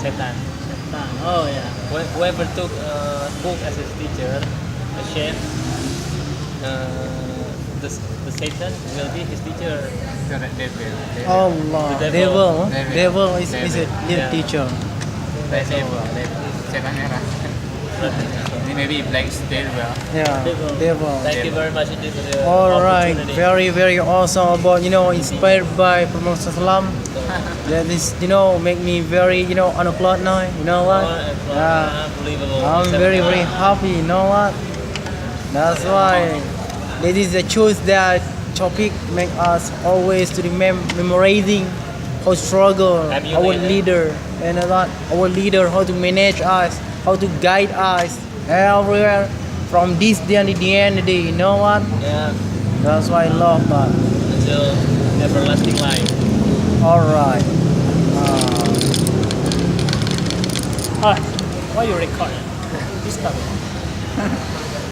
setan. Oh yeah. Whoever took book as his teacher, a chef, the Satan will be his teacher. Allah, The devil. devil is a Yeah. teacher. Devil. Setan merah. Ini maybe black state well. Yeah, devil. Thank you very much indeed for the All right, opportunity. very awesome about inspired by Prophet Islam. That is make me very on a cloud nine. You know what? Yeah, Unbelievable. I'm very happy. You know what? That's why this is the truth that topic make us always to memorizing how struggle our leader and our leader how to manage us, how to guide us everywhere from this day and the end of the day. You know what? Yeah, That's why I love that. until everlasting life. All right. Why you record? This stuff.